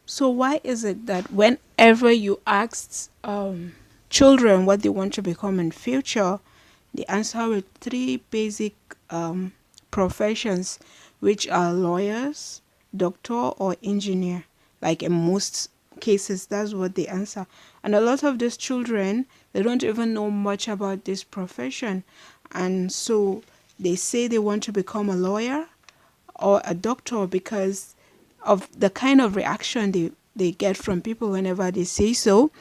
So why is it that whenever you ask children what they want to become in future, they answer with three basic um, professions, which are lawyers, doctor, or engineer? Like in most cases, that's what they answer. And a lot of these children, they don't even know much about this profession. And so they say they want to become a lawyer or a doctor because of the kind of reaction they get from people whenever they say so,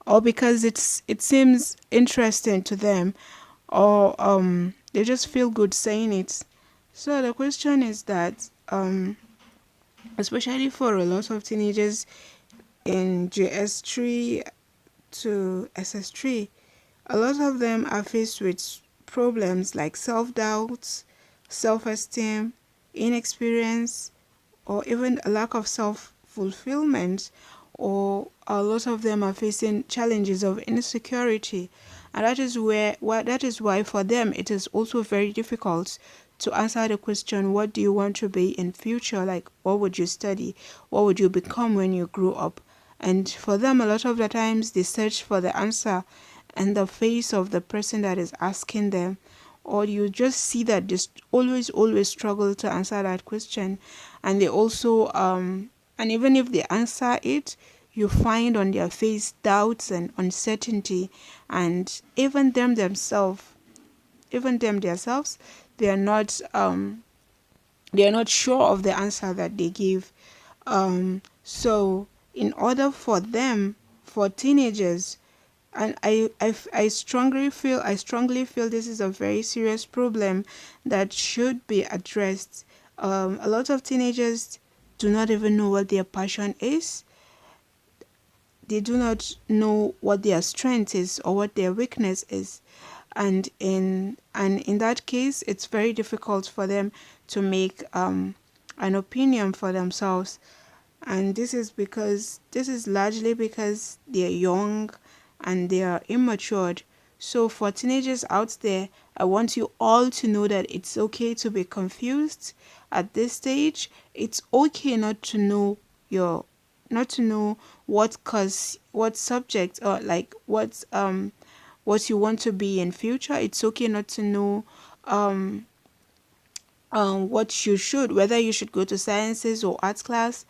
or because it seems interesting to them, or they just feel good saying it. So the question is that especially for a lot of teenagers in JS3 to SS3, a lot of them are faced with problems like self-doubt, self-esteem, inexperience, or even a lack of self fulfillment, or a lot of them are facing challenges of insecurity. And that is why for them it is also very difficult to answer the question, what do you want to be in future? Like, what would you study? What would you become when you grow up? And for them, a lot of the times they search for the answer in the face of the person that is asking them, or you just see that they always struggle to answer that question. And they also and even if they answer it, you find on their face doubts and uncertainty, and even them themselves, they are not sure of the answer that they give. So in order for them, for teenagers, and I strongly feel this is a very serious problem that should be addressed. A lot of teenagers do not even know what their passion is. They do not know what their strength is or what their weakness is, and in that case, it's very difficult for them to make an opinion for themselves. And this is largely because they're young and they are immatured. So for teenagers out there, I want you all to know that it's okay to be confused at this stage. It's okay your not to know what subject, or like what you want to be in future. It's okay not to know what you should, whether you should go to sciences or arts class.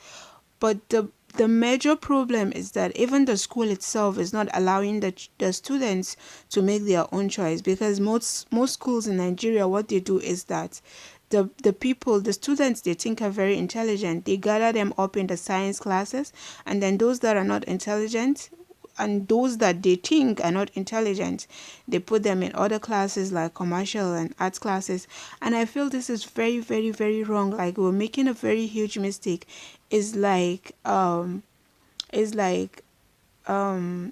But the major problem is that even the school itself is not allowing the students to make their own choice, because most schools in Nigeria, what they do is that the students they think are very intelligent, they gather them up in the science classes, and then those that are not intelligent and those that they think are not intelligent, they put them in other classes like commercial and arts classes. And I feel this is very, very, very wrong. Like, we're making a very huge mistake. Is like is like um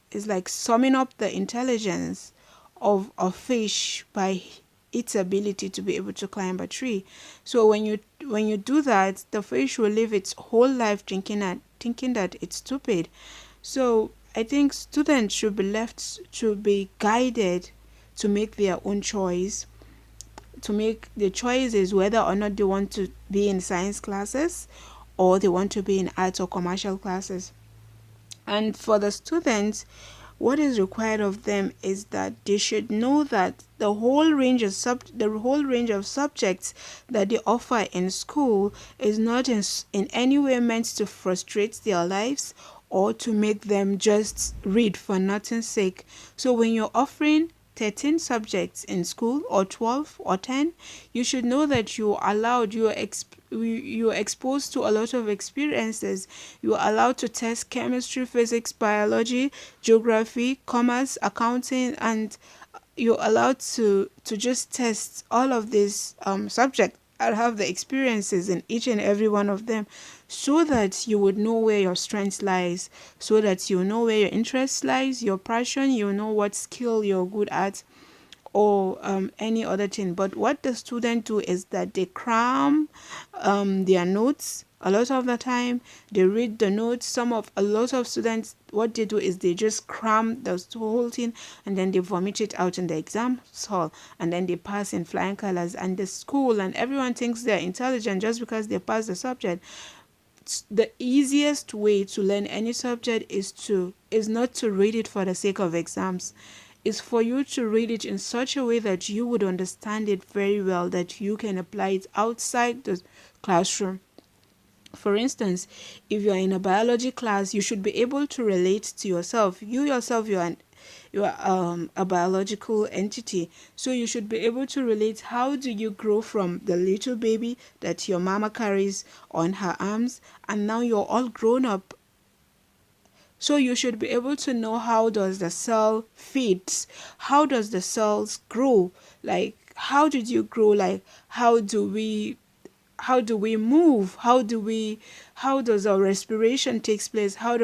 is like summing up the intelligence of a fish by its ability to be able to climb a tree. So when you do that, the fish will live its whole life thinking that it's stupid. So I think students should be left to be guided to make their own choice, to make the choices whether or not they want to be in science classes or they want to be in arts or commercial classes. And for the students, what is required of them is that they should know that the whole range of subjects that they offer in school is not in any way meant to frustrate their lives or to make them just read for nothing's sake. So when you're offering 13 subjects in school, or 12 or 10, you should know that you're exposed to a lot of experiences. You're allowed to test chemistry, physics, biology, geography, commerce, accounting, and you're allowed to just test all of these subjects and have the experiences in each and every one of them, so that you would know where your strength lies, so that you know where your interest lies, your passion, you know what skill you're good at, or any other thing. But what the student do is that they cram their notes. A lot of the time they read the notes. A lot of students, what they do is they just cram the whole thing and then they vomit it out in the exam hall, and then they pass in flying colors, and the school and everyone thinks they're intelligent just because they pass the subject. The easiest way to learn any subject is not to read it for the sake of exams. Is for you to read it in such a way that you would understand it very well, that you can apply it outside the classroom. For instance, if you're in a biology class, you should be able to relate to yourself. You yourself, you are a biological entity, so you should be able to relate. How do you grow from the little baby that your mama carries on her arms, and now you're all grown up? So you should be able to know, how does the cell feed? How does the cells grow? Like, how did you grow? Like, how do we move? How does our respiration takes place? How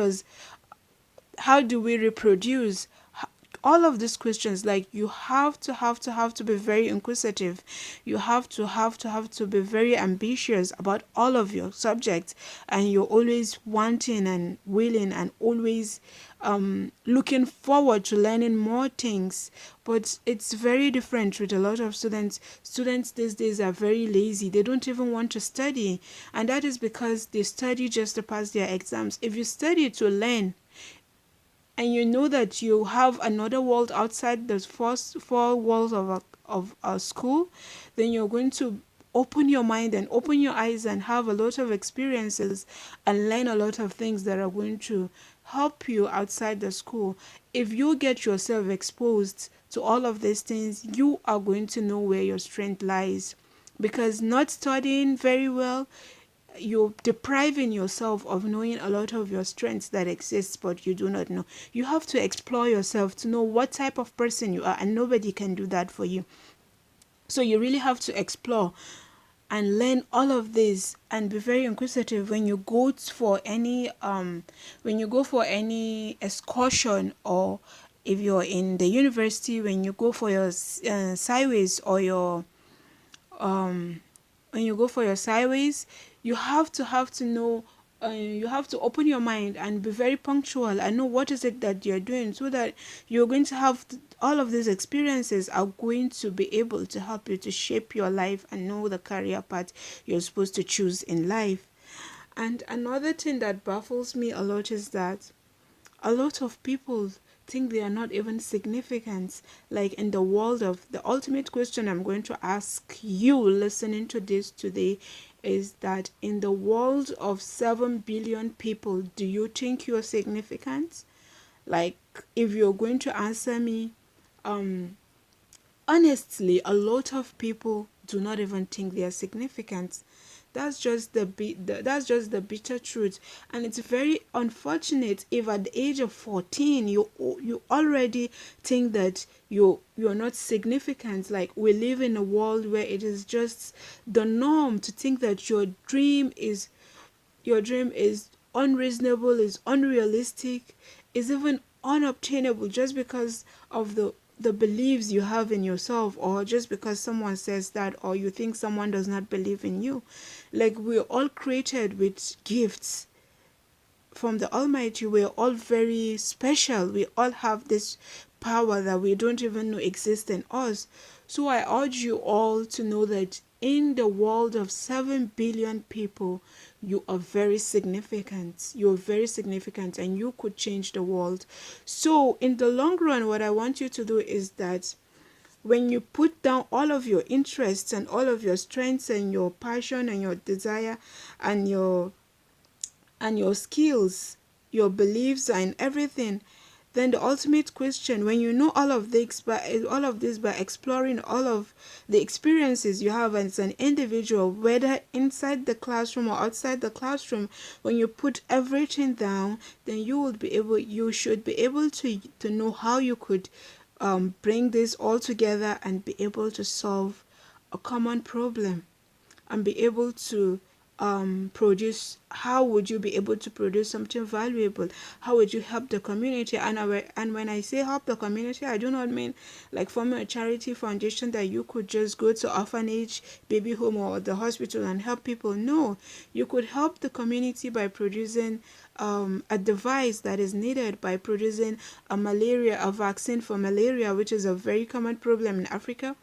do we reproduce? All of these questions, like, you have to be very inquisitive. You have to be very ambitious about all of your subjects, and you're always wanting and willing and always looking forward to learning more things. But it's very different with a lot of students these days are very lazy. They don't even want to study, and that is because they study just to pass their exams. If you study to learn, and you know that you have another world outside the first four walls of a school, then you're going to open your mind and open your eyes and have a lot of experiences and learn a lot of things that are going to help you outside the school. If you get yourself exposed to all of these things, you are going to know where your strength lies. Because not studying very well, you're depriving yourself of knowing a lot of your strengths that exist, but you do not know. You have to explore yourself to know what type of person you are, and nobody can do that for you. So you really have to explore and learn all of this, and be very inquisitive when you go for any excursion, or if you're in the university, when you go for your sideways, or your when you go for your sideways, you have to know. You have to open your mind and be very punctual and know what is it that you're doing, so that you're going to have all of these experiences are going to be able to help you to shape your life and know the career path you're supposed to choose in life. And another thing that baffles me a lot is that a lot of people think they are not even significant. Like, in the world of the ultimate question I'm going to ask you listening to this today is that, in the world of 7 billion people, do you think you're significant? Like, if you're going to answer me, um honestly, a lot of people do not even think they are significant. That's just the bitter truth, and it's very unfortunate if at the age of 14 you already think that you're not significant. Like, we live in a world where it is just the norm to think that your dream is unreasonable, is unrealistic, is even unobtainable, just because of the beliefs you have in yourself, or just because someone says that, or you think someone does not believe in you. Like, we're all created with gifts from the Almighty. We're all very special. We all have this power that we don't even know exists in us. So I urge you all to know that in the world of 7 billion people, you are very significant. You're very significant, and you could change the world. So, in the long run, what I want you to do is that when you put down all of your interests and all of your strengths and your passion and your desire and your skills, your beliefs and everything, then the ultimate question, when you know all of this by exploring all of the experiences you have as an individual, whether inside the classroom or outside the classroom, when you put everything down, then you should be able to know how you could bring this all together and be able to solve a common problem, and be able to produce, how would you be able to produce something valuable? How would you help the community? And when I say help the community, I do not mean like forming a charity foundation that you could just go to orphanage, baby home, or the hospital and help people. No, you could help the community by producing a device that is needed, by producing a vaccine for malaria, which is a very common problem in Africa.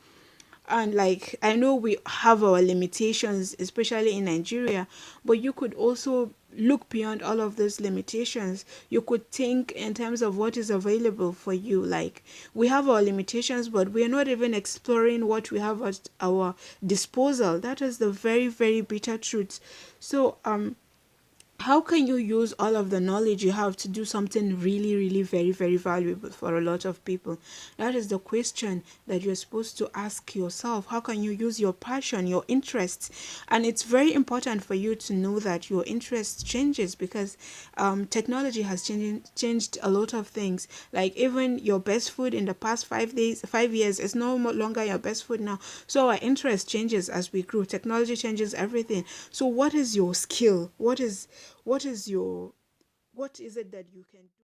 And like, I know we have our limitations, especially in Nigeria, but you could also look beyond all of those limitations. You could think in terms of what is available for you. Like, we have our limitations, but we're not even exploring what we have at our disposal. That is the very, very bitter truth. So how can you use all of the knowledge you have to do something really, really very, very valuable for a lot of people? That is the question that you're supposed to ask yourself. How can you use your passion, your interests? And it's very important for you to know that your interest changes, because technology has changed a lot of things. Like, even your best food in the past 5 years is no longer your best food now. So our interest changes as we grow. Technology changes everything. So what is your skill? What is your what is it that you can do?